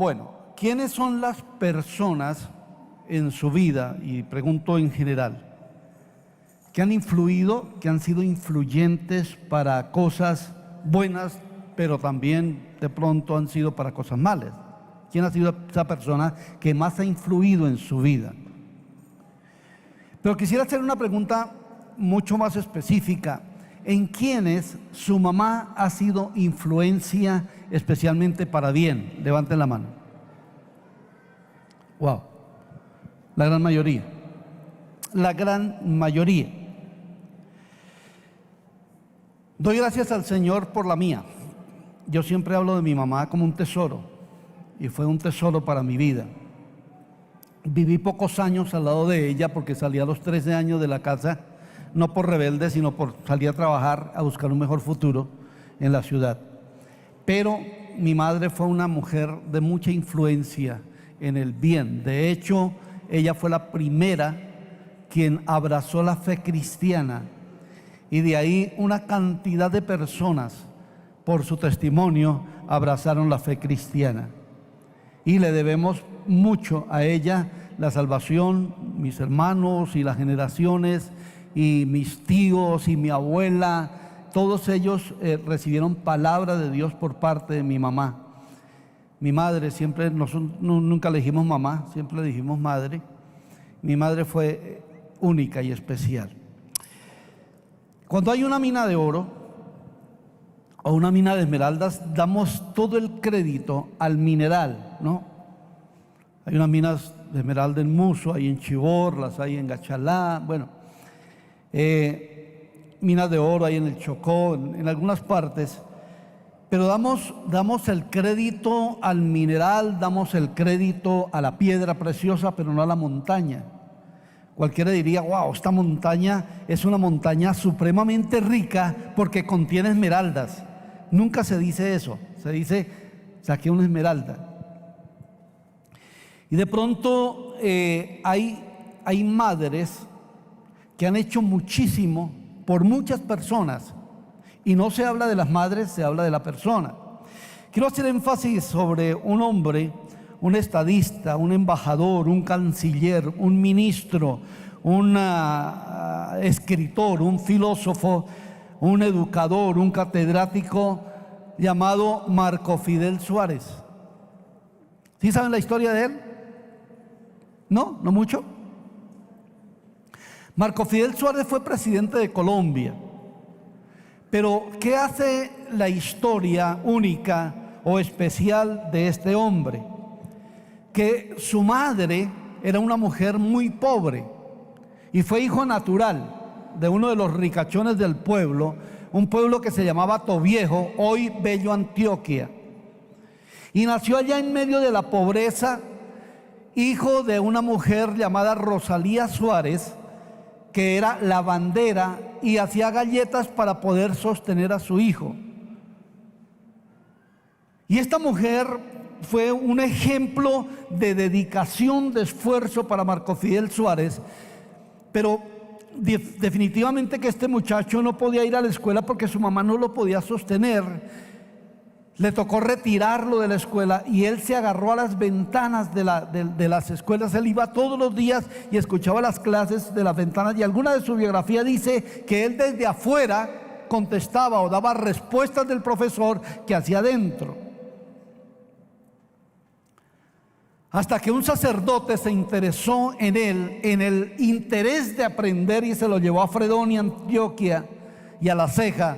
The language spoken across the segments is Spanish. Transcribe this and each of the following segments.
Bueno, ¿quiénes son las personas en su vida, y pregunto en general, que han influido, que han sido influyentes para cosas buenas, pero también de pronto han sido para cosas malas? ¿Quién ha sido esa persona que más ha influido en su vida? Pero quisiera hacer una pregunta mucho más específica. ¿En quiénes su mamá ha sido influencia especialmente para bien? Levanten la mano. Wow, la gran mayoría. La gran mayoría. Doy gracias al Señor por la mía. Yo siempre hablo de mi mamá como un tesoro, y fue un tesoro para mi vida. Viví pocos años al lado de ella porque salí a los 13 años de la casa, no por rebelde, sino por salir a trabajar, a buscar un mejor futuro en la ciudad. Pero mi madre fue una mujer de mucha influencia en el bien. De hecho, ella fue la primera quien abrazó la fe cristiana, y de ahí una cantidad de personas, por su testimonio, abrazaron la fe cristiana. Y le debemos mucho a ella la salvación, mis hermanos y las generaciones, y mis tíos y mi abuela, todos ellos recibieron palabra de Dios por parte de mi mamá. Mi madre, siempre, nunca le dijimos mamá, siempre le dijimos madre. Mi madre fue única y especial. Cuando hay una mina de oro o una mina de esmeraldas, damos todo el crédito al mineral, ¿no? Hay unas minas de esmeralda en Muso, hay en Chivor, las hay en Gachalá, bueno, minas de oro hay en el Chocó, en algunas partes, pero damos el crédito al mineral, damos el crédito a la piedra preciosa, pero no a la montaña. Cualquiera diría, wow, esta montaña es una montaña supremamente rica porque contiene esmeraldas. Nunca se dice eso, se dice, saqué una esmeralda. Y de pronto hay madres que han hecho muchísimo por muchas personas, y no se habla de las madres, se habla de la persona. Quiero hacer énfasis sobre un hombre, un estadista, un embajador, un canciller, un ministro, un escritor, un filósofo, un educador, un catedrático llamado Marco Fidel Suárez. ¿Sí saben la historia de él? ¿No? ¿No mucho? Marco Fidel Suárez fue presidente de Colombia. Pero ¿qué hace la historia única o especial de este hombre? Que su madre era una mujer muy pobre y fue hijo natural de uno de los ricachones del pueblo, un pueblo que se llamaba Toviejo, hoy Bello Antioquia. Y nació allá en medio de la pobreza, hijo de una mujer llamada Rosalía Suárez, que era lavandera y hacía galletas para poder sostener a su hijo. Y esta mujer fue un ejemplo de dedicación, de esfuerzo para Marco Fidel Suárez, pero definitivamente que este muchacho no podía ir a la escuela porque su mamá no lo podía sostener. Le tocó retirarlo de la escuela y él se agarró a las ventanas de las escuelas. Él iba todos los días y escuchaba las clases de las ventanas, y alguna de su biografía dice que él desde afuera contestaba o daba respuestas del profesor que hacía adentro. Hasta que un sacerdote se interesó en él, en el interés de aprender, y se lo llevó a Fredonia, Antioquia, y a La Ceja.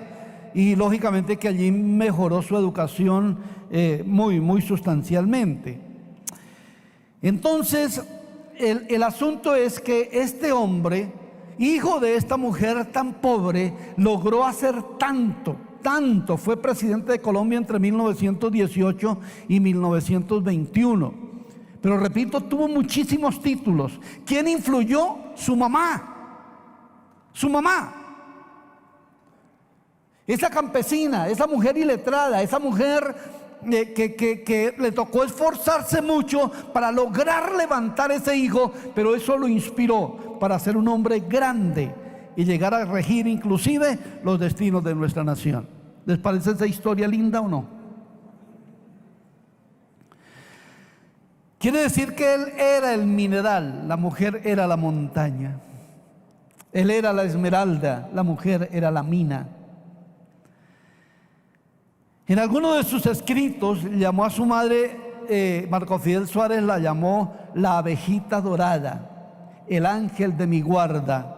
Y lógicamente que allí mejoró su educación muy sustancialmente. Entonces, el asunto es que este hombre, hijo de esta mujer tan pobre, logró hacer tanto. Fue presidente de Colombia entre 1918 y 1921. Pero repito, tuvo muchísimos títulos. ¿Quién influyó? Su mamá. Su mamá. Esa campesina, esa mujer iletrada, esa mujer que le tocó esforzarse mucho para lograr levantar ese hijo, pero eso lo inspiró para ser un hombre grande y llegar a regir inclusive los destinos de nuestra nación. ¿Les parece esa historia linda o no? Quiere decir que él era el mineral, la mujer era la montaña. Él era la esmeralda, la mujer era la mina. En alguno de sus escritos llamó a su madre, Marco Fidel Suárez la llamó la abejita dorada, el ángel de mi guarda.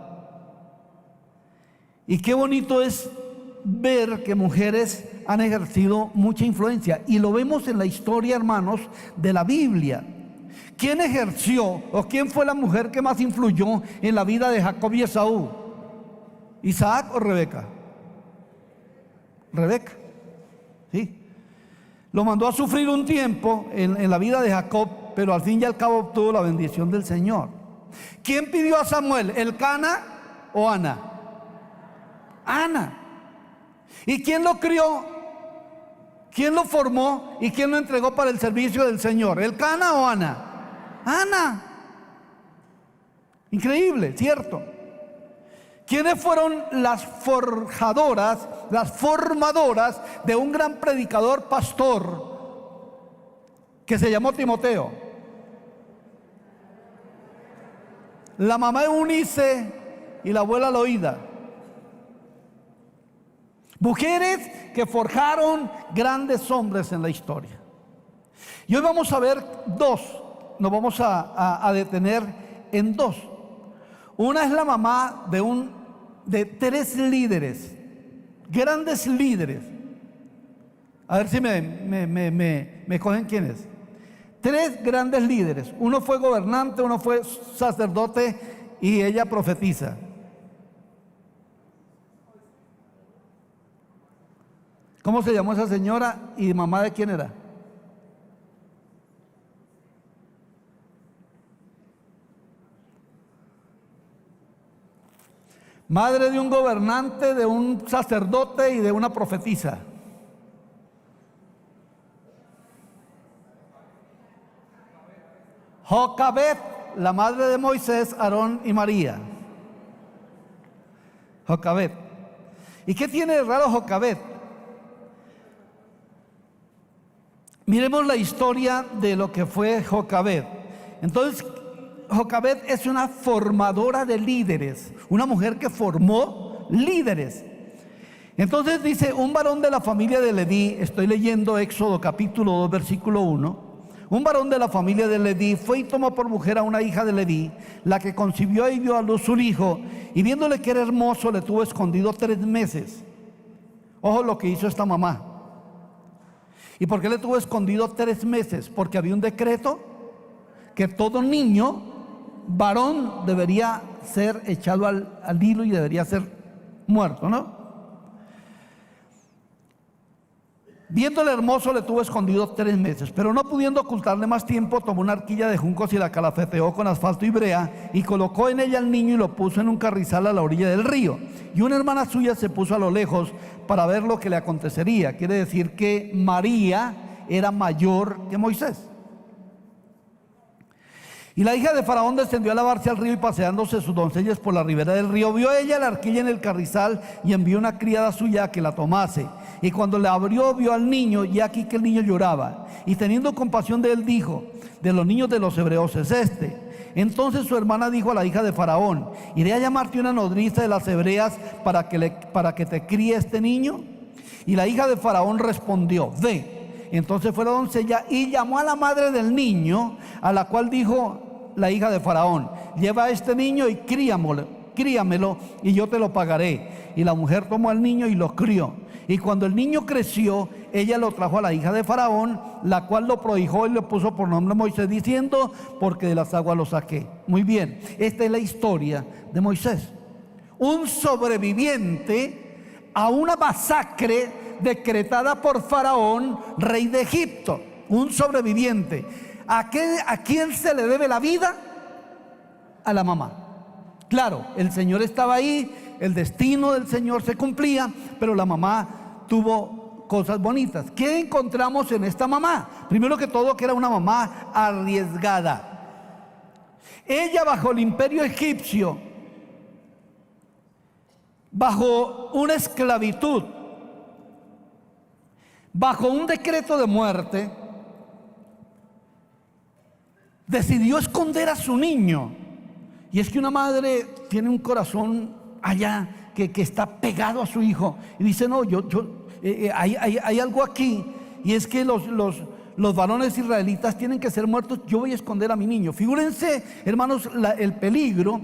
Y qué bonito es ver que mujeres han ejercido mucha influencia, y lo vemos en la historia, hermanos, de la Biblia. ¿Quién ejerció o quién fue la mujer que más influyó en la vida de Jacob y Esaú? ¿Isaac o Rebeca? Rebeca, ¿sí? Lo mandó a sufrir un tiempo en la vida de Jacob, pero al fin y al cabo obtuvo la bendición del Señor. ¿Quién pidió a Samuel, Elcana o Ana? Ana. ¿Y quién lo crió? ¿Quién lo formó y quién lo entregó para el servicio del Señor? ¿Elcana o Ana? Ana. Increíble, ¿cierto? ¿Quiénes fueron las forjadoras, las formadoras de un gran predicador pastor que se llamó Timoteo? La mamá de Eunice y la abuela Loída. Mujeres que forjaron grandes hombres en la historia. Y hoy vamos a ver dos, nos vamos a detener en dos. Una es la mamá de tres líderes, grandes líderes. A ver si me cogen quiénes. Tres grandes líderes. Uno fue gobernante, uno fue sacerdote y ella profetiza. ¿Cómo se llamó esa señora y mamá de quién era? Madre de un gobernante, de un sacerdote y de una profetisa. Jocabed, la madre de Moisés, Aarón y María. Jocabed. ¿Y qué tiene de raro Jocabed? Miremos la historia de lo que fue Jocabed. Entonces, Jocabed es una formadora de líderes, una mujer que formó líderes. Entonces dice, un varón de la familia de Leví, estoy leyendo Éxodo capítulo 2, versículo 1. Un varón de la familia de Leví fue y tomó por mujer a una hija de Leví, la que concibió y dio a luz un hijo, y viéndole que era hermoso, le tuvo escondido 3 meses. Ojo lo que hizo esta mamá. ¿Y por qué le tuvo escondido 3 meses? Porque había un decreto que todo niño varón debería ser echado al hilo y debería ser muerto, ¿no? Viéndole hermoso, le tuvo escondido 3 meses, pero no pudiendo ocultarle más tiempo, tomó una arquilla de juncos y la calafeteó con asfalto y brea, y colocó en ella al niño y lo puso en un carrizal a la orilla del río. Y una hermana suya se puso a lo lejos para ver lo que le acontecería. Quiere decir que María era mayor que Moisés. Y la hija de Faraón descendió a lavarse al río, y paseándose sus doncellas por la ribera del río, vio ella la arquilla en el carrizal y envió una criada suya a que la tomase. Y cuando la abrió, vio al niño, y aquí que el niño lloraba. Y teniendo compasión de él, dijo: de los niños de los hebreos es este. Entonces su hermana dijo a la hija de Faraón: ¿iré a llamarte una nodriza de las hebreas para que te críe este niño? Y la hija de Faraón respondió: ve. Entonces fue la doncella y llamó a la madre del niño, a la cual dijo la hija de Faraón: lleva a este niño y críamelo y yo te lo pagaré. Y la mujer tomó al niño y lo crió. Y cuando el niño creció, ella lo trajo a la hija de Faraón, la cual lo prohijó y le puso por nombre Moisés, diciendo: porque de las aguas lo saqué. Muy bien, esta es la historia de Moisés, un sobreviviente a una masacre decretada por Faraón, rey de Egipto. Un sobreviviente. ¿A quién se le debe la vida? A la mamá. Claro, el Señor estaba ahí, el destino del Señor se cumplía, pero la mamá tuvo cosas bonitas. ¿Qué encontramos en esta mamá? Primero que todo, que era una mamá arriesgada. Ella, bajo el imperio egipcio, bajo una esclavitud, bajo un decreto de muerte, decidió esconder a su niño. Y es que una madre tiene un corazón allá que está pegado a su hijo y dice: no, hay algo aquí, y es que los varones israelitas tienen que ser muertos, yo voy a esconder a mi niño. Figúrense, hermanos, el peligro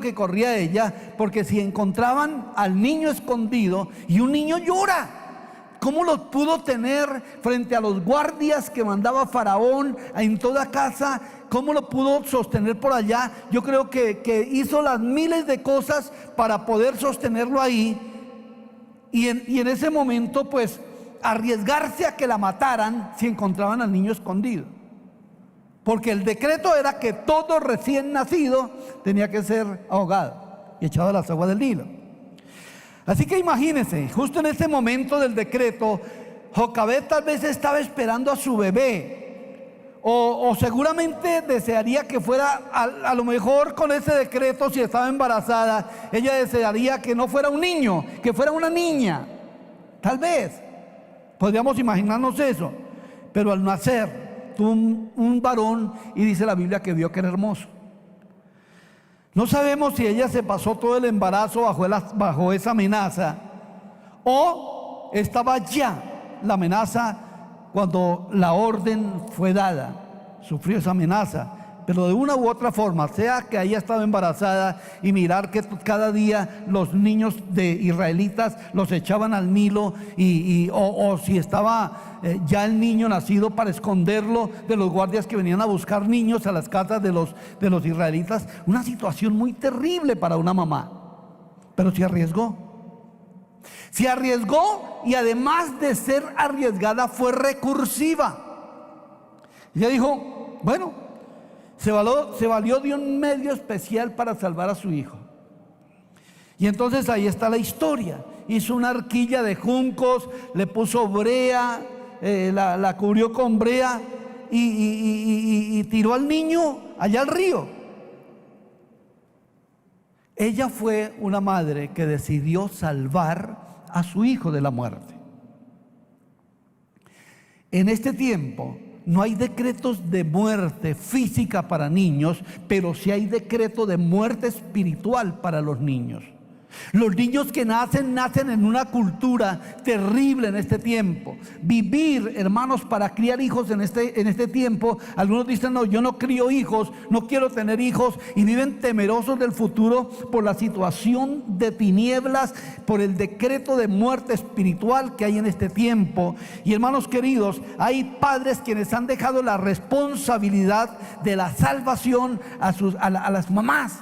que corría ella, porque si encontraban al niño escondido, y un niño llora, ¿cómo lo pudo tener frente a los guardias que mandaba Faraón en toda casa? ¿Cómo lo pudo sostener por allá? Yo creo que hizo las miles de cosas para poder sostenerlo ahí, y en ese momento pues arriesgarse a que la mataran si encontraban al niño escondido, porque el decreto era que todo recién nacido tenía que ser ahogado y echado a las aguas del Nilo. Así que imagínense, justo en ese momento del decreto, Jocabed tal vez estaba esperando a su bebé, o seguramente desearía que fuera, a lo mejor con ese decreto, si estaba embarazada, ella desearía que no fuera un niño, que fuera una niña. Tal vez podríamos imaginarnos eso, pero al nacer tuvo un varón, y dice la Biblia que vio que era hermoso. No sabemos si ella se pasó todo el embarazo bajo esa amenaza, o estaba ya la amenaza cuando la orden fue dada. Sufrió esa amenaza, pero de una u otra forma, sea que haya estado embarazada y mirar que cada día los niños de israelitas los echaban al Nilo, o si estaba ya el niño nacido, para esconderlo de los guardias que venían a buscar niños a las casas de los israelitas. Una situación muy terrible para una mamá, pero se arriesgó. Se arriesgó, y además de ser arriesgada, fue recursiva. Ella dijo: bueno, se valió de un medio especial para salvar a su hijo. Y entonces ahí está la historia. Hizo una arquilla de juncos, le puso brea, la cubrió con brea, y tiró al niño allá al río. Ella fue una madre que decidió salvar a su hijo de la muerte. En este tiempo no hay decretos de muerte física para niños, pero sí hay decreto de muerte espiritual para los niños. Los niños que nacen en una cultura terrible en este tiempo. Vivir, hermanos, para criar hijos en este tiempo, algunos dicen: no, yo no crío hijos, no quiero tener hijos, y viven temerosos del futuro por la situación de tinieblas, por el decreto de muerte espiritual que hay en este tiempo. Y hermanos queridos, hay padres quienes han dejado la responsabilidad de la salvación a las mamás.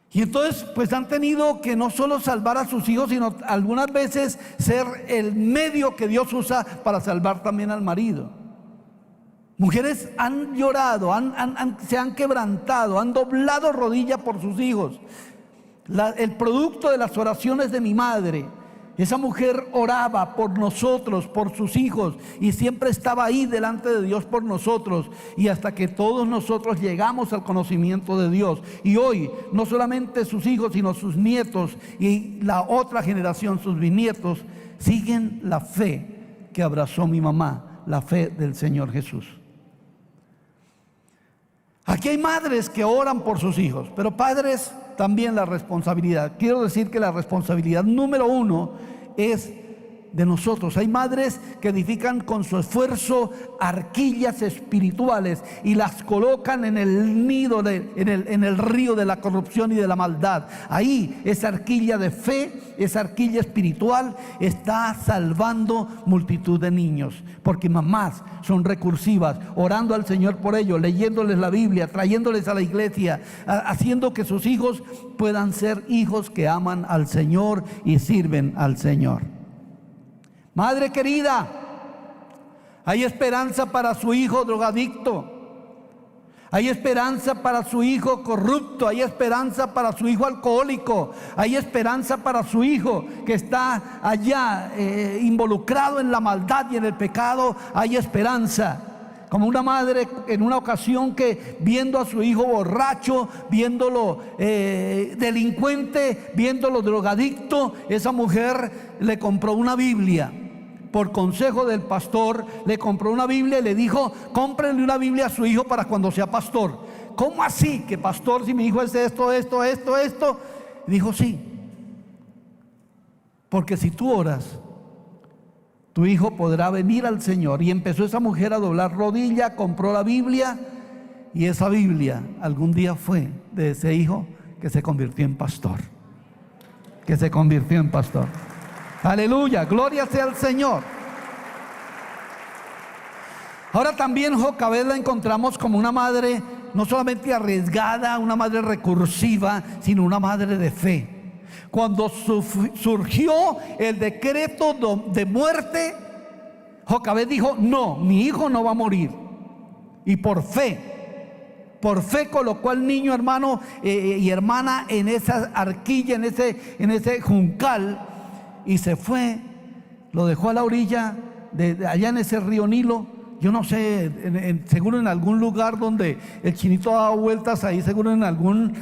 Y entonces pues han tenido que no solo salvar a sus hijos, sino algunas veces ser el medio que Dios usa para salvar también al marido. Mujeres han llorado, se han quebrantado, han doblado rodilla por sus hijos. El producto de las oraciones de mi madre. Esa mujer oraba por nosotros, por sus hijos, y siempre estaba ahí delante de Dios por nosotros, y hasta que todos nosotros llegamos al conocimiento de Dios. Y hoy no solamente sus hijos, sino sus nietos y la otra generación, sus bisnietos, siguen la fe que abrazó mi mamá, la fe del Señor Jesús. Aquí hay madres que oran por sus hijos, pero padres también la responsabilidad. Quiero decir que la responsabilidad número uno es de nosotros. Hay madres que edifican con su esfuerzo arquillas espirituales y las colocan en el nido, en el río de la corrupción y de la maldad. Ahí esa arquilla de fe, esa arquilla espiritual está salvando multitud de niños, porque mamás son recursivas, orando al Señor por ellos, leyéndoles la Biblia, trayéndoles a la iglesia, haciendo que sus hijos puedan ser hijos que aman al Señor y sirven al Señor. Madre querida, hay esperanza para su hijo drogadicto, hay esperanza para su hijo corrupto, hay esperanza para su hijo alcohólico, hay esperanza para su hijo que está allá involucrado en la maldad y en el pecado. Hay esperanza. Como una madre en una ocasión que, viendo a su hijo borracho, viéndolo delincuente, viéndolo drogadicto, esa mujer le compró una Biblia, por consejo del pastor, le compró una Biblia y le dijo: cómprenle una Biblia a su hijo para cuando sea pastor. ¿Cómo así que pastor, si mi hijo es esto? Y dijo: sí, porque si tú oras, tu hijo podrá venir al Señor. Y empezó esa mujer a doblar rodilla, compró la Biblia, y esa Biblia algún día fue de ese hijo que se convirtió en pastor. Aleluya, gloria sea al Señor. Ahora también Jocabed la encontramos como una madre no solamente arriesgada, una madre recursiva, sino una madre de fe. Cuando surgió el decreto de muerte, Jocabed dijo: no, mi hijo no va a morir. Y por fe colocó al niño, hermano y hermana, en esa arquilla, en ese juncal, y se fue, lo dejó a la orilla allá en ese río Nilo. Yo no sé, seguro en algún lugar donde el chinito daba vueltas ahí, seguro en algún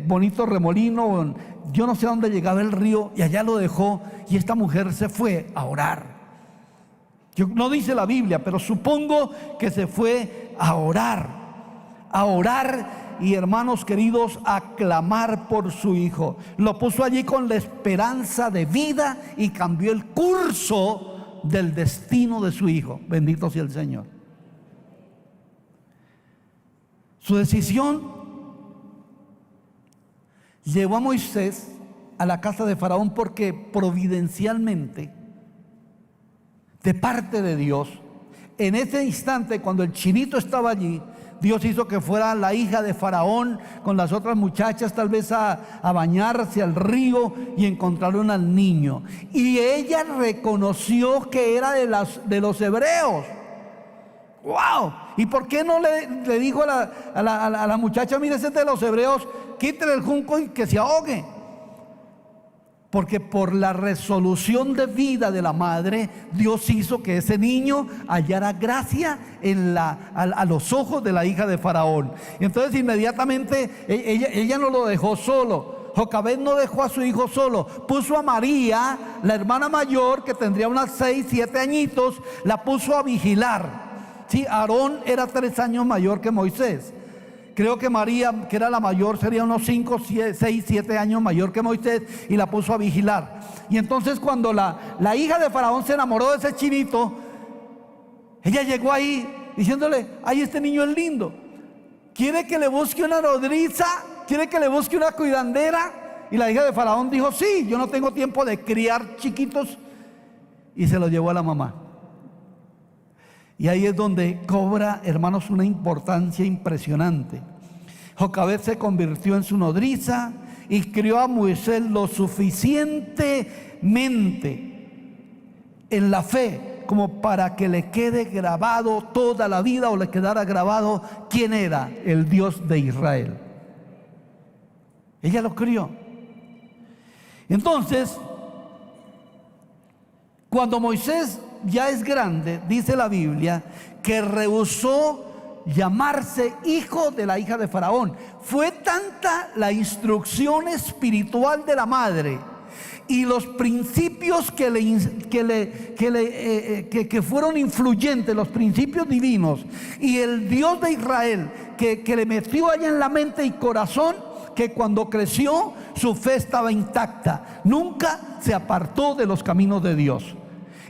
bonito remolino, yo no sé a dónde llegaba el río, y allá lo dejó, y esta mujer se fue a orar. No dice la Biblia, pero supongo que se fue a orar, y, hermanos queridos, a clamar por su hijo. Lo puso allí con la esperanza de vida y cambió el curso del destino de su hijo. Bendito sea el Señor. Su decisión llevó a Moisés a la casa de Faraón, porque providencialmente, de parte de Dios, en ese instante, cuando el chinito estaba allí, Dios hizo que fuera la hija de Faraón con las otras muchachas, tal vez a bañarse al río, y encontraron al niño. Y ella reconoció que era de los hebreos. ¡Wow! ¿Y por qué no le dijo a la muchacha: mire, ese es de los hebreos, quítele el junco y que se ahogue? Porque por la resolución de vida de la madre, Dios hizo que ese niño hallara gracia a los ojos de la hija de Faraón. Entonces inmediatamente ella no lo dejó solo. Jocabed no dejó a su hijo solo. Puso a María, la hermana mayor, que tendría unas 6, 7 añitos, la puso a vigilar. Sí, Aarón era 3 años mayor que Moisés. Creo que María, que era la mayor, sería unos 5, 6, 7 años mayor que Moisés, y la puso a vigilar. Y entonces, cuando la hija de Faraón se enamoró de ese chinito, ella llegó ahí diciéndole: ay, este niño es lindo, ¿quiere que le busque una nodriza? ¿Quiere que le busque una cuidandera? Y la hija de Faraón dijo: sí, yo no tengo tiempo de criar chiquitos. Y se lo llevó a la mamá. Y ahí es donde cobra, hermanos, una importancia impresionante. Jocabed se convirtió en su nodriza y crió a Moisés lo suficientemente en la fe como para que le quede grabado toda la vida, o le quedara grabado quién era el Dios de Israel. Ella lo crió. Entonces, cuando Moisés ya es grande, dice la Biblia que rehusó llamarse hijo de la hija de Faraón. Fue tanta la instrucción espiritual de la madre y los principios que fueron influyentes, los principios divinos, y el Dios de Israel que le metió allá en la mente y corazón, que cuando creció su fe estaba intacta. Nunca se apartó de los caminos de Dios.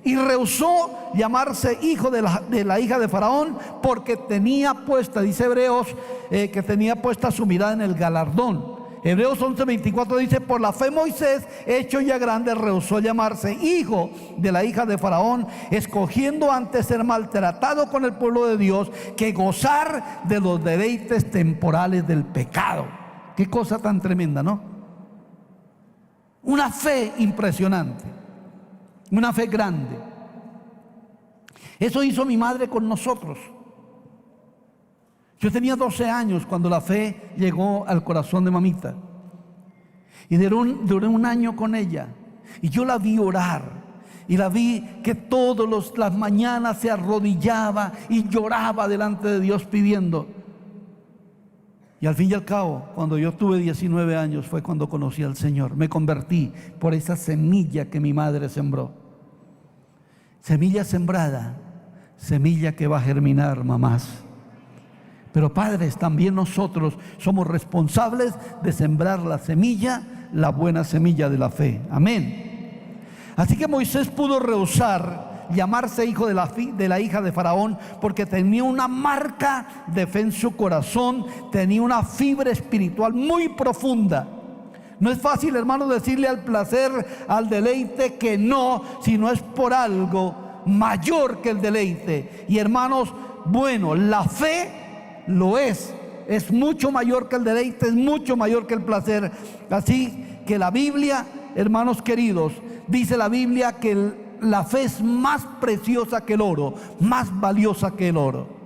Y rehusó llamarse hijo de la hija de Faraón, porque tenía puesta, dice Hebreos, que tenía puesta su mirada en el galardón. Hebreos 11:24 dice: por la fe Moisés, hecho ya grande, rehusó llamarse hijo de la hija de Faraón, escogiendo antes ser maltratado con el pueblo de Dios que gozar de los deleites temporales del pecado. Qué cosa tan tremenda, ¿no? Una fe impresionante, una fe grande. Eso hizo mi madre con nosotros. Yo tenía 12 años cuando la fe llegó al corazón de mamita, y duré un año con ella, y yo la vi orar, y la vi que todas las mañanas se arrodillaba y lloraba delante de Dios pidiendo. Y al fin y al cabo, cuando yo tuve 19 años, fue cuando conocí al Señor. Me convertí por esa semilla que mi madre sembró. Semilla sembrada, semilla que va a germinar, mamás. Pero padres, también nosotros somos responsables de sembrar la semilla, la buena semilla de la fe. Amén. Así que Moisés pudo rehusar llamarse hijo de la hija de Faraón, porque tenía una marca de fe en su corazón, tenía una fibra espiritual muy profunda. No es fácil, hermano, decirle al placer, al deleite que no, si no es por algo mayor que el deleite. Y hermanos, bueno, la fe lo es mucho mayor que el deleite, es mucho mayor que el placer. Así que la Biblia, hermanos queridos, dice la Biblia que la fe es más preciosa que el oro, más valiosa que el oro.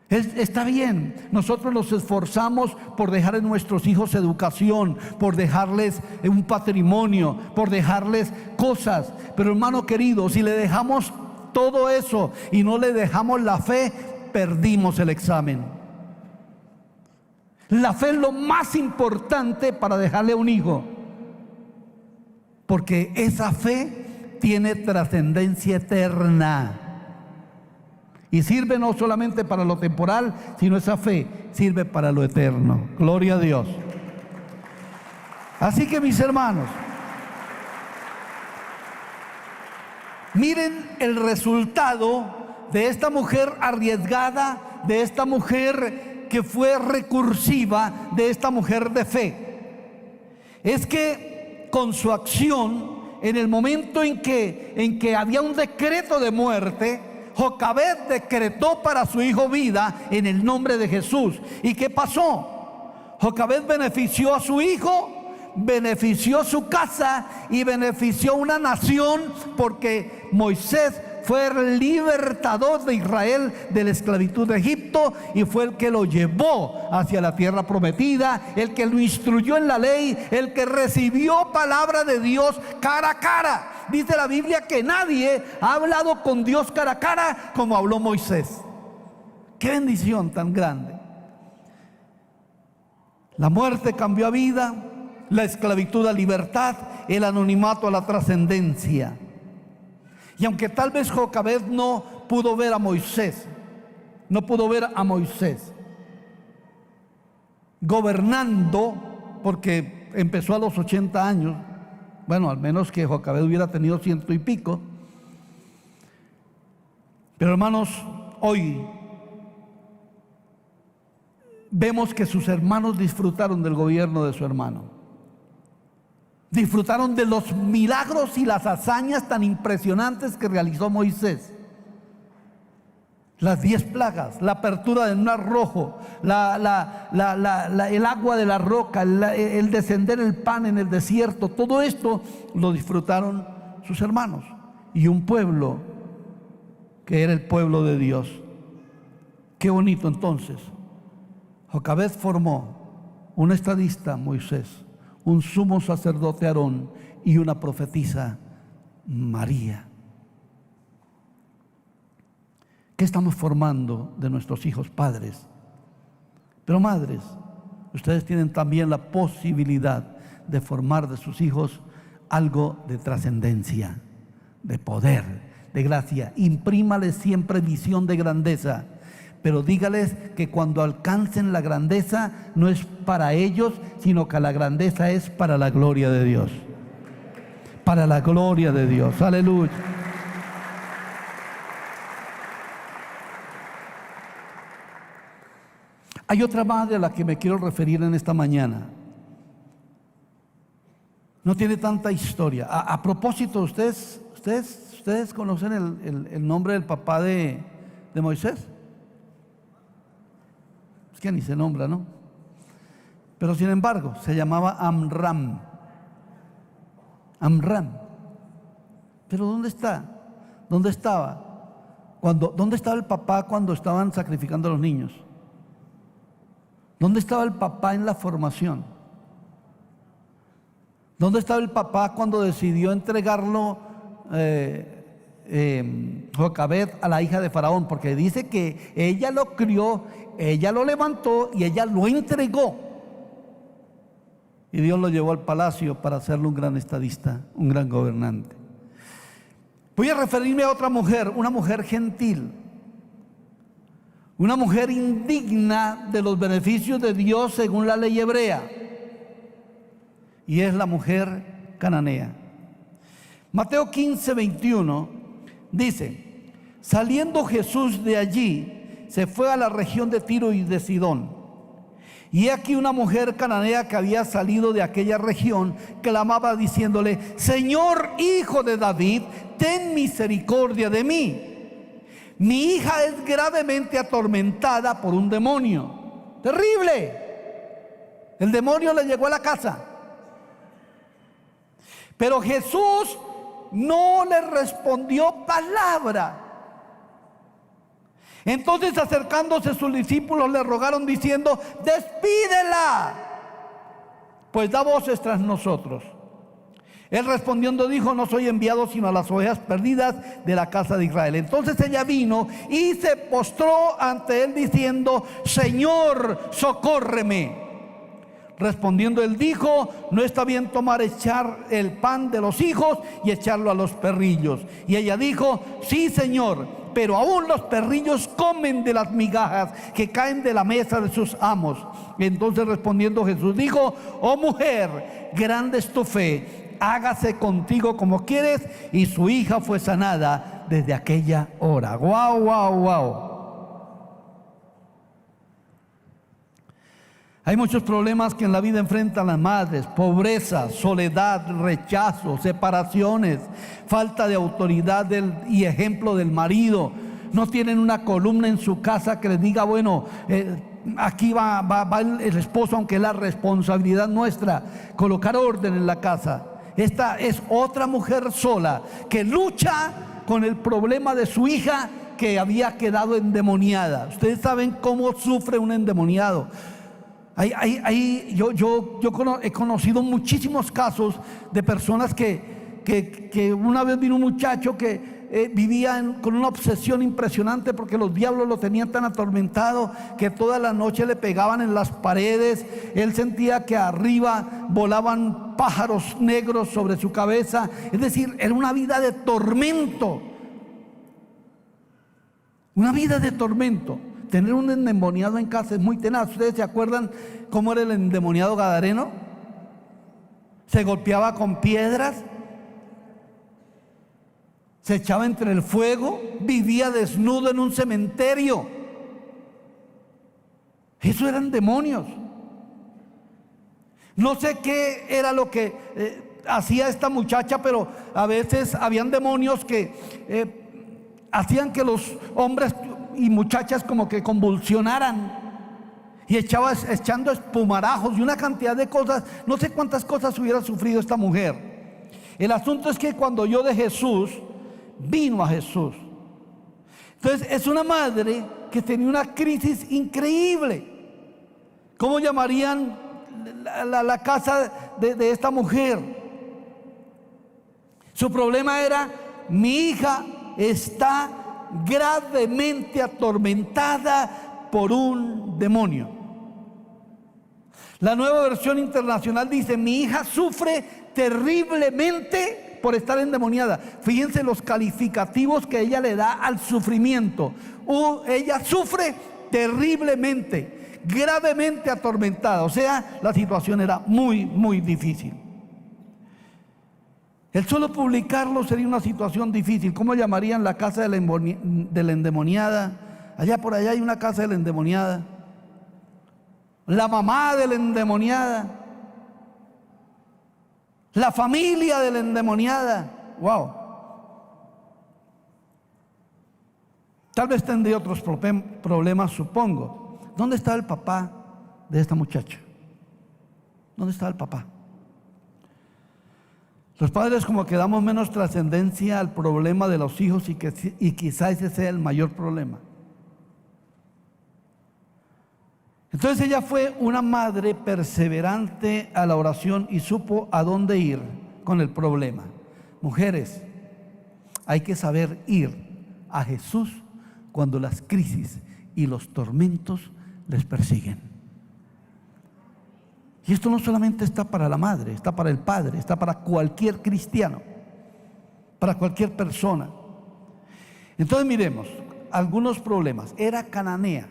Está bien, nosotros nos esforzamos por dejar en nuestros hijos educación, por dejarles un patrimonio, por dejarles cosas. Pero hermano querido, si le dejamos todo eso y no le dejamos la fe, perdimos el examen. La fe es lo más importante para dejarle a un hijo, porque esa fe tiene trascendencia eterna y sirve no solamente para lo temporal, sino esa fe sirve para lo eterno. Gloria a Dios. Así que, mis hermanos, miren el resultado de esta mujer arriesgada, de esta mujer que fue recursiva, de esta mujer de fe. Es que con su acción, en el momento en que había un decreto de muerte, Jocabed decretó para su hijo vida en el nombre de Jesús. ¿Y qué pasó? Jocabed benefició a su hijo, benefició su casa y benefició una nación, porque Moisés fue el libertador de Israel de la esclavitud de Egipto y fue el que lo llevó hacia la tierra prometida, el que lo instruyó en la ley, el que recibió palabra de Dios cara a cara. Dice la Biblia que nadie ha hablado con Dios cara a cara como habló Moisés. ¡Qué bendición tan grande! La muerte cambió a vida, la esclavitud a libertad, el anonimato a la trascendencia. Y aunque tal vez Jocabed no pudo ver a Moisés, gobernando, porque empezó a los 80 años, bueno, al menos que Jocabed hubiera tenido 100 y pico. Pero hermanos, hoy vemos que sus hermanos disfrutaron del gobierno de su hermano. Disfrutaron de los milagros y las hazañas tan impresionantes que realizó Moisés. Las 10 plagas, la apertura del mar rojo, el agua de la roca, el descender el pan en el desierto, todo esto lo disfrutaron sus hermanos y un pueblo que era el pueblo de Dios. Qué bonito entonces. Jocabed formó un estadista, Moisés, un sumo sacerdote, Aarón, y una profetisa, María. ¿Qué estamos formando de nuestros hijos, padres? Pero madres, ustedes tienen también la posibilidad de formar de sus hijos algo de trascendencia, de poder, de gracia. Imprímales siempre visión de grandeza, pero dígales que cuando alcancen la grandeza no es para ellos, sino que la grandeza es para la gloria de Dios. Para la gloria de Dios. Aleluya. Hay otra madre a la que me quiero referir en esta mañana. No tiene tanta historia. A propósito, ¿ustedes conocen el nombre del papá de Moisés? Es que ni se nombra, ¿no? Pero sin embargo, se llamaba Amram. Amram. Pero ¿dónde está? ¿Dónde estaba? ¿Dónde estaba el papá cuando estaban sacrificando a los niños? ¿Dónde estaba el papá en la formación? ¿Dónde estaba el papá cuando decidió entregarlo Jocabed a la hija de Faraón? Porque dice que ella lo crió, ella lo levantó y ella lo entregó. Y Dios lo llevó al palacio para hacerlo un gran estadista, un gran gobernante. Voy a referirme a otra mujer, una mujer gentil, una mujer indigna de los beneficios de Dios según la ley hebrea, y es la mujer cananea. Mateo 15:21 dice: saliendo Jesús de allí, se fue a la región de Tiro y de Sidón. Y aquí una mujer cananea que había salido de aquella región clamaba diciéndole: Señor, hijo de David, ten misericordia de mí. Mi hija es gravemente atormentada por un demonio. Terrible. El demonio le llegó a la casa. Pero Jesús no le respondió palabra. Entonces, acercándose sus discípulos, le rogaron diciendo: despídela, pues da voces tras nosotros. Él respondiendo dijo: no soy enviado sino a las ovejas perdidas de la casa de Israel. Entonces ella vino y se postró ante él diciendo: Señor, socórreme. Respondiendo él dijo: no está bien echar el pan de los hijos y echarlo a los perrillos. Y ella dijo: sí, Señor, pero aún los perrillos comen de las migajas que caen de la mesa de sus amos. Entonces respondiendo Jesús dijo: oh mujer, grande es tu fe, hágase contigo como quieres. Y su hija fue sanada desde aquella hora. Guau, guau, guau. Hay muchos problemas que en la vida enfrentan las madres: pobreza, soledad, rechazo, separaciones, falta de autoridad y ejemplo del marido. No tienen una columna en su casa que les diga: bueno, aquí va el esposo, aunque es la responsabilidad nuestra colocar orden en la casa. Esta es otra mujer sola que lucha con el problema de su hija que había quedado endemoniada. Ustedes saben cómo sufre un endemoniado. Yo he conocido muchísimos casos de personas que una vez vino un muchacho que vivía con una obsesión impresionante porque los diablos lo tenían tan atormentado que toda la noche le pegaban en las paredes. Él sentía que arriba volaban pájaros negros sobre su cabeza. Es decir, era una vida de tormento. Una vida de tormento. Tener un endemoniado en casa es muy tenaz. ¿Ustedes se acuerdan cómo era el endemoniado gadareno? Se golpeaba con piedras, se echaba entre el fuego, vivía desnudo en un cementerio. Eso eran demonios. No sé qué era lo que hacía esta muchacha, pero a veces habían demonios que hacían que los hombres y muchachas como que convulsionaran, y echando espumarajos y una cantidad de cosas. No sé cuántas cosas hubiera sufrido esta mujer. El asunto es que cuando oyó de Jesús, vino a Jesús. Entonces es una madre que tenía una crisis increíble. ¿Cómo llamarían la casa de esta mujer? Su problema era: mi hija está gravemente atormentada por un demonio. La Nueva Versión Internacional dice: mi hija sufre terriblemente por estar endemoniada. Fíjense los calificativos que ella le da al sufrimiento. Ella sufre terriblemente, gravemente atormentada. O sea, la situación era muy, muy difícil. El solo publicarlo sería una situación difícil. ¿Cómo llamarían la casa de la endemoniada? Allá por allá hay una casa de la endemoniada. La mamá de la endemoniada. La familia de la endemoniada. Wow. Tal vez tendría otros problemas, supongo. ¿Dónde está el papá de esta muchacha? ¿Dónde está el papá? Los padres como que damos menos trascendencia al problema de los hijos y quizás ese sea el mayor problema. Entonces ella fue una madre perseverante a la oración y supo a dónde ir con el problema. Mujeres, hay que saber ir a Jesús cuando las crisis y los tormentos les persiguen. Y esto no solamente está para la madre, está para el padre, está para cualquier cristiano. para cualquier persona. Entonces miremos algunos problemas. Era cananea.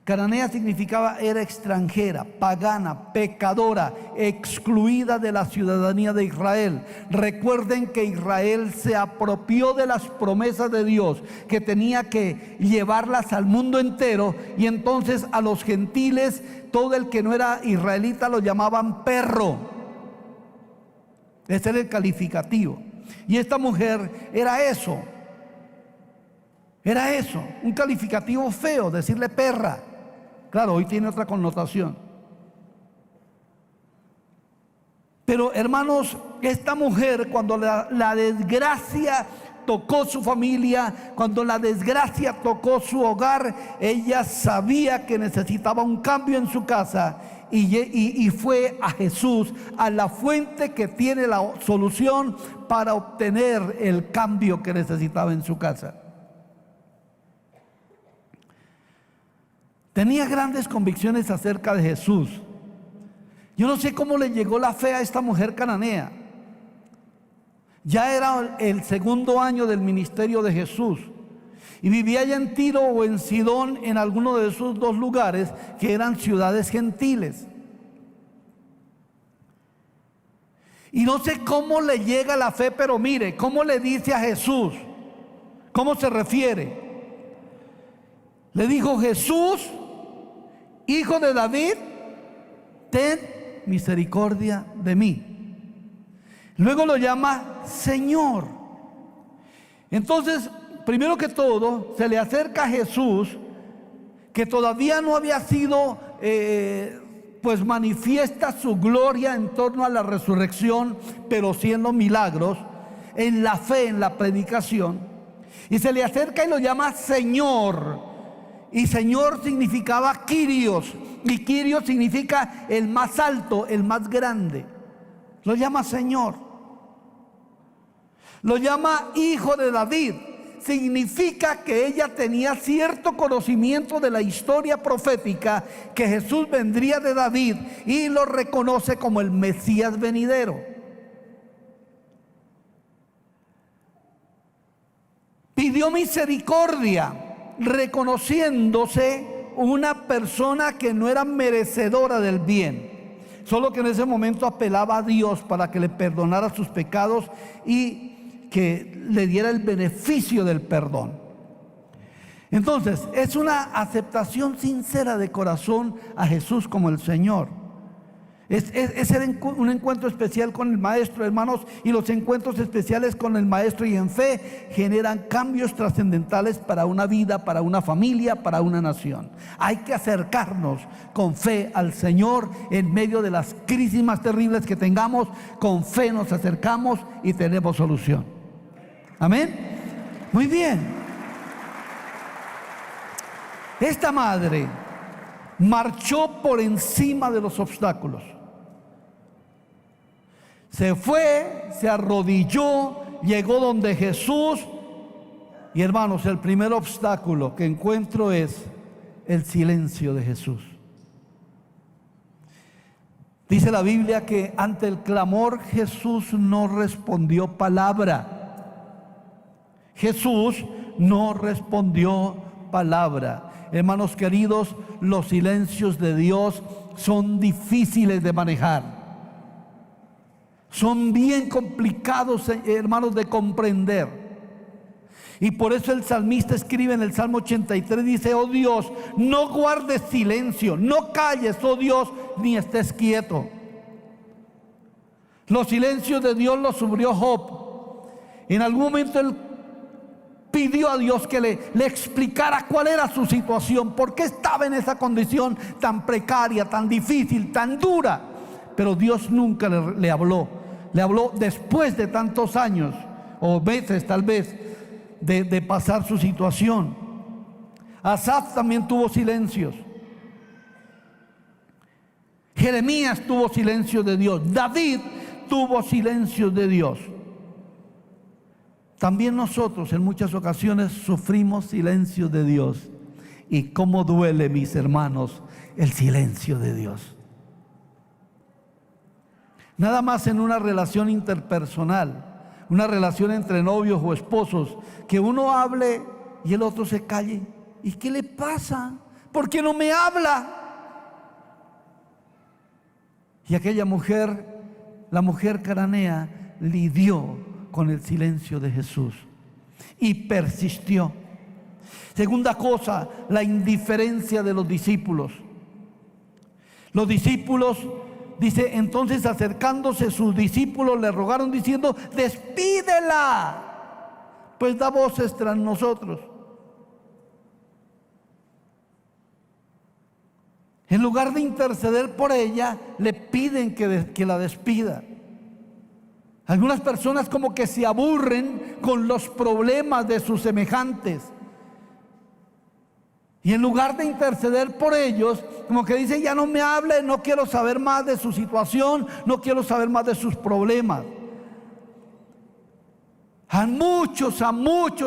Cananea significaba era extranjera, pagana, pecadora, excluida de la ciudadanía de Israel. Recuerden que Israel se apropió de las promesas de Dios, que tenía que llevarlas al mundo entero, y entonces a los gentiles, todo el que no era israelita lo llamaban perro. Ese era el calificativo. Y esta mujer era eso. Era eso, un calificativo feo, decirle perra. Claro, hoy tiene otra connotación. Pero hermanos, esta mujer, cuando la desgracia tocó su familia, cuando la desgracia tocó su hogar, ella sabía que necesitaba un cambio en su casa, y fue a Jesús, a la fuente que tiene la solución para obtener el cambio que necesitaba en su casa. Tenía grandes convicciones acerca de Jesús. Yo no sé cómo le llegó la fe a esta mujer cananea. Ya era el segundo año del ministerio de Jesús, y vivía ya en Tiro o en Sidón, en alguno de esos dos lugares que eran ciudades gentiles. Y no sé cómo le llega la fe, pero mire cómo le dice a Jesús, cómo se refiere. Le dijo: Jesús, Hijo de David, ten misericordia de mí. Luego lo llama Señor. Entonces, primero que todo, se le acerca a Jesús, que todavía no había sido pues manifiesta su gloria en torno a la resurrección, pero sí en los milagros, en la fe, en la predicación. Y se le acerca y lo llama Señor. Y Señor significaba Kyrios, y Kyrios significa el más alto, el más grande. Lo llama Señor. Lo llama Hijo de David. Significa que ella tenía cierto conocimiento de la historia profética, que Jesús vendría de David, y lo reconoce como el Mesías venidero. Pidió misericordia, reconociéndose una persona que no era merecedora del bien, solo que en ese momento apelaba a Dios para que le perdonara sus pecados y que le diera el beneficio del perdón. Entonces, es una aceptación sincera de corazón a Jesús como el Señor. Es un encuentro especial con el Maestro, hermanos, y los encuentros especiales con el Maestro y en fe generan cambios trascendentales para una vida, para una familia, para una nación. Hay que acercarnos con fe al Señor en medio de las crisis más terribles que tengamos. Con fe nos acercamos y tenemos solución. Amén. Muy bien. Esta madre marchó por encima de los obstáculos. Se fue, se arrodilló, llegó donde Jesús. Y hermanos, el primer obstáculo que encuentro es el silencio de Jesús. Dice la Biblia que ante el clamor Jesús no respondió palabra. Jesús no respondió palabra. Hermanos queridos, los silencios de Dios son difíciles de manejar. Son bien complicados, hermanos, de comprender. Y por eso el salmista escribe en el Salmo 83, dice: oh Dios, no guardes silencio, no calles, oh Dios, ni estés quieto. Los silencios de Dios los sufrió Job. En algún momento él pidió a Dios que le explicara cuál era su situación, por qué estaba en esa condición tan precaria, tan difícil, tan dura. Pero Dios nunca le habló. Le habló después de tantos años, o meses tal vez, de pasar su situación. Asaf también tuvo silencios. Jeremías tuvo silencio de Dios. David tuvo silencio de Dios. También nosotros en muchas ocasiones sufrimos silencio de Dios. Y cómo duele, mis hermanos, el silencio de Dios. Nada más en una relación interpersonal. una relación entre novios o esposos, que uno hable y el otro se calle. ¿Y qué le pasa? ¿Por qué no me habla? Y aquella mujer, la mujer cananea, lidió con el silencio de Jesús y persistió. Segunda cosa, la indiferencia de los discípulos. Los discípulos, dice, entonces acercándose sus discípulos le rogaron diciendo: despídela, pues da voces tras nosotros. En lugar de interceder por ella, le piden que la despida. Algunas personas como que se aburren con los problemas de sus semejantes. Y en lugar de interceder por ellos, como que dicen: ya no me hable, no quiero saber más de su situación, no quiero saber más de sus problemas. A muchos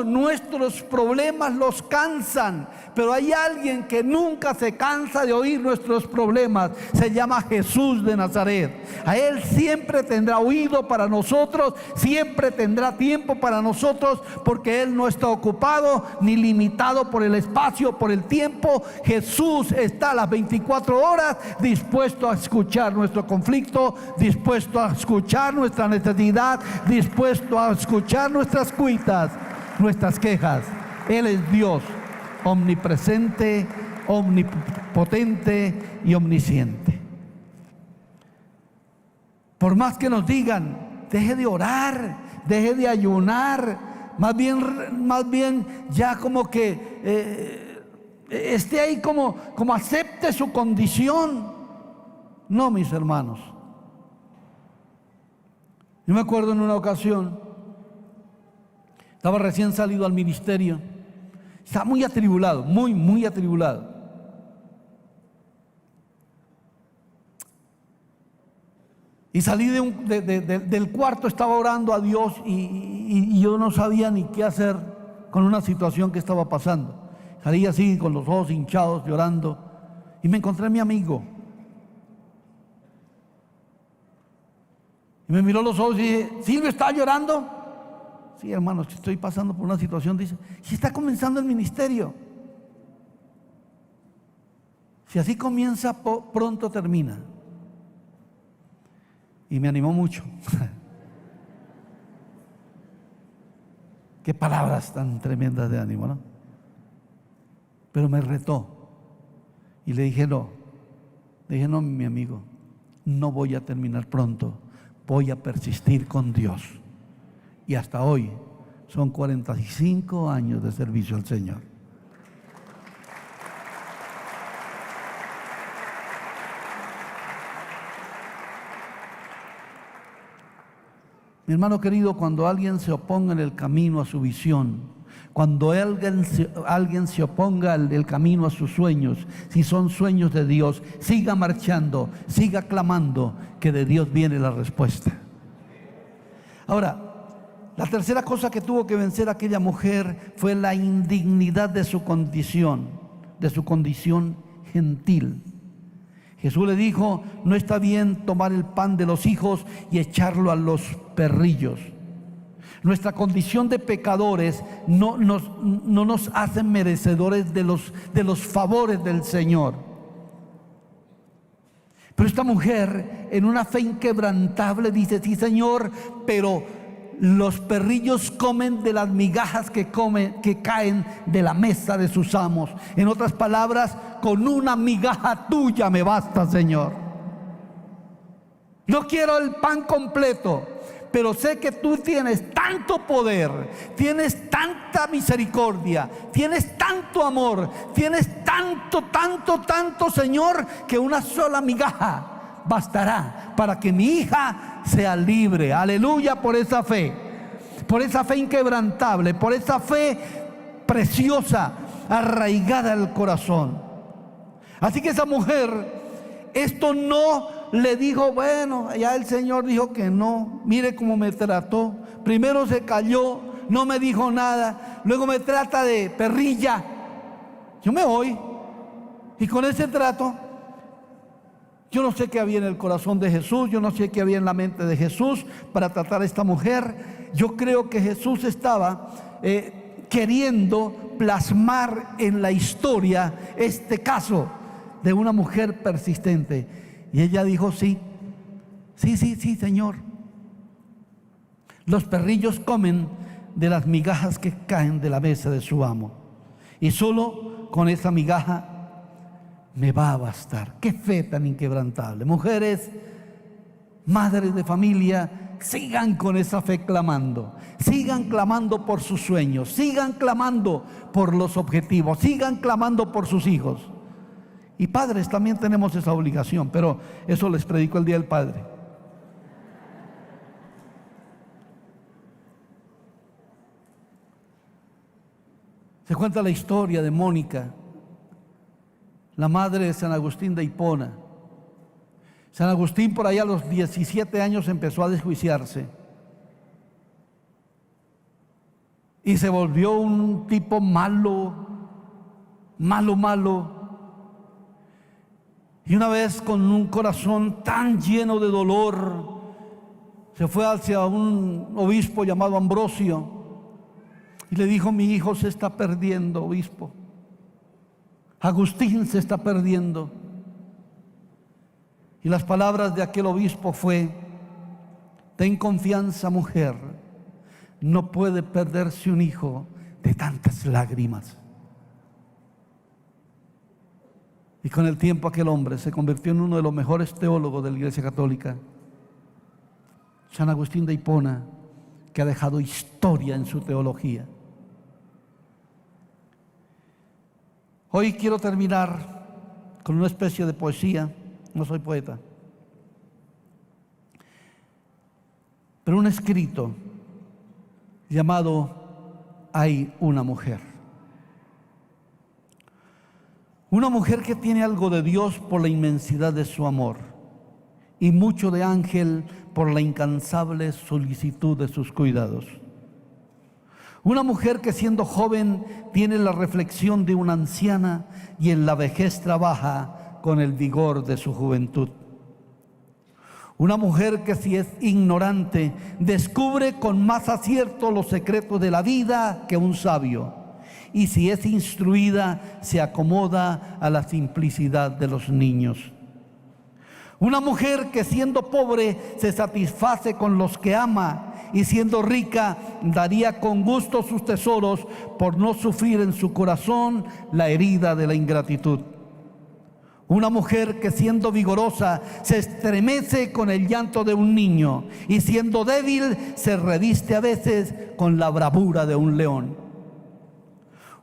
nuestros problemas los cansan, pero hay alguien que nunca se cansa de oír nuestros problemas. Se llama Jesús de Nazaret. A Él siempre tendrá oído para nosotros, siempre tendrá tiempo para nosotros, porque Él no está ocupado ni limitado por el espacio, por el tiempo. Jesús está a las 24 horas dispuesto a escuchar nuestro conflicto, dispuesto a escuchar nuestra necesidad, dispuesto a escuchar nuestras cuitas, nuestras quejas. Él es Dios omnipresente, omnipotente y omnisciente. Por más que nos digan: deje de orar, deje de ayunar, más bien ya como que esté ahí como acepte su condición. No, mis hermanos. Yo me acuerdo en una ocasión, estaba recién salido al ministerio, estaba muy atribulado, muy atribulado. Y salí del cuarto, estaba orando a Dios y yo no sabía ni qué hacer con una situación que estaba pasando. Salí así con los ojos hinchados, llorando, y me encontré a mi amigo. Y me miró los ojos y dije: ¿Silvio está llorando? Sí, hermanos, que estoy pasando por una situación. Dice: si está comenzando el ministerio. Si así comienza, pronto termina. Y me animó mucho. Qué palabras tan tremendas de ánimo, ¿no? Pero me retó. Y le dije: no, mi amigo, no voy a terminar pronto. Voy a persistir con Dios. Y hasta hoy son 45 años de servicio al Señor. Mi hermano querido, cuando alguien se oponga en el camino a su visión, cuando alguien se oponga el camino a sus sueños, si son sueños de Dios, siga marchando, siga clamando, que de Dios viene la respuesta. Ahora, la tercera cosa que tuvo que vencer aquella mujer fue la indignidad de su condición gentil. Jesús le dijo: no está bien tomar el pan de los hijos y echarlo a los perrillos. Nuestra condición de pecadores no nos hace merecedores de los favores del Señor. Pero esta mujer, en una fe inquebrantable, dice: sí, Señor, pero los perrillos comen de las migajas que caen de la mesa de sus amos. En otras palabras, con una migaja tuya me basta, Señor. No quiero el pan completo, pero sé que tú tienes tanto poder, tienes tanta misericordia, tienes tanto amor, tienes tanto, Señor, que una sola migaja bastará para que mi hija sea libre. Aleluya, por esa fe inquebrantable, por esa fe preciosa, arraigada al corazón. Así que esa mujer, esto no le dijo: bueno, ya el Señor dijo que no, mire cómo me trató. Primero se calló, no me dijo nada, luego me trata de perrilla. Yo me voy. Y con ese trato Yo no sé qué había en el corazón de Jesús, yo no sé qué había en la mente de Jesús para tratar a esta mujer. Yo creo que Jesús estaba queriendo plasmar en la historia este caso de una mujer persistente. Y ella dijo: sí, sí, sí, sí, Señor. Los perrillos comen de las migajas que caen de la mesa de su amo, y solo con esa migaja me va a bastar. Qué fe tan inquebrantable. Mujeres, madres de familia, sigan con esa fe clamando, sigan clamando por sus sueños, sigan clamando por los objetivos, sigan clamando por sus hijos. Y padres también tenemos esa obligación, pero eso les predico el Día del Padre. Se cuenta la historia de Mónica, la madre de San Agustín de Hipona. San Agustín por allá a los 17 años empezó a desjuiciarse y se volvió un tipo malo. Y una vez, con un corazón tan lleno de dolor, se fue hacia un obispo llamado Ambrosio y le dijo: mi hijo se está perdiendo, obispo. Agustín se está perdiendo. Y las palabras de aquel obispo fue: ten confianza, mujer, no puede perderse un hijo de tantas lágrimas. Y con el tiempo aquel hombre se convirtió en uno de los mejores teólogos de la Iglesia Católica, San Agustín de Hipona, que ha dejado historia en su teología. Hoy quiero terminar con una especie de poesía. No soy poeta, pero un escrito llamado Hay una mujer. Una mujer que tiene algo de Dios por la inmensidad de su amor y mucho de ángel por la incansable solicitud de sus cuidados. Una mujer que siendo joven tiene la reflexión de una anciana y en la vejez trabaja con el vigor de su juventud. Una mujer que, si es ignorante, descubre con más acierto los secretos de la vida que un sabio, y si es instruida, se acomoda a la simplicidad de los niños. Una mujer que, siendo pobre, se satisface con los que ama, y siendo rica daría con gusto sus tesoros por no sufrir en su corazón la herida de la ingratitud. Una mujer que, siendo vigorosa, se estremece con el llanto de un niño, y siendo débil se reviste a veces con la bravura de un león.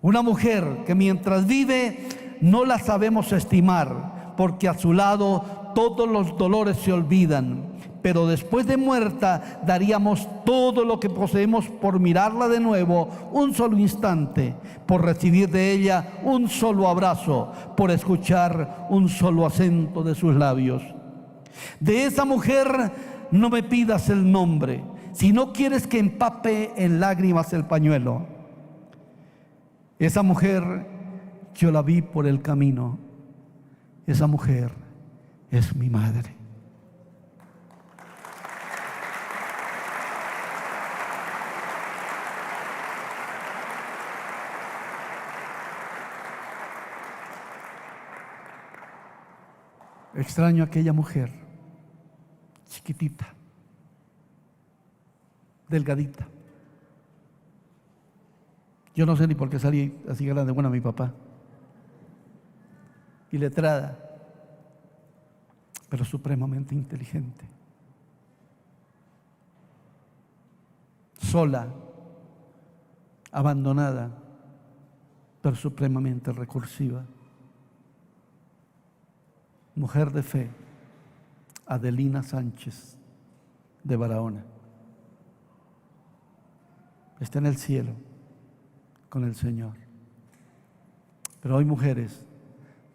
Una mujer que mientras vive no la sabemos estimar, porque a su lado todos los dolores se olvidan, pero después de muerta daríamos todo lo que poseemos por mirarla de nuevo un solo instante, por recibir de ella un solo abrazo, por escuchar un solo acento de sus labios. De esa mujer no me pidas el nombre, si no quieres que empape en lágrimas el pañuelo. Esa mujer yo la vi por el camino. Esa mujer es mi madre. Extraño a aquella mujer, chiquitita, delgadita. Yo no sé ni por qué salí así grande. Bueno, mi papá. Y letrada, pero supremamente inteligente. Sola, abandonada, pero supremamente recursiva. Mujer de fe, Adelina Sánchez de Barahona. Está en el cielo con el Señor. Pero hoy, mujeres,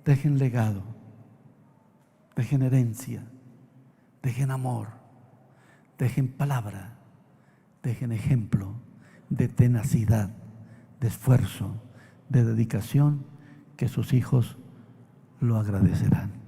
dejen legado, dejen herencia, dejen amor, dejen palabra, dejen ejemplo de tenacidad, de esfuerzo, de dedicación, que sus hijos lo agradecerán.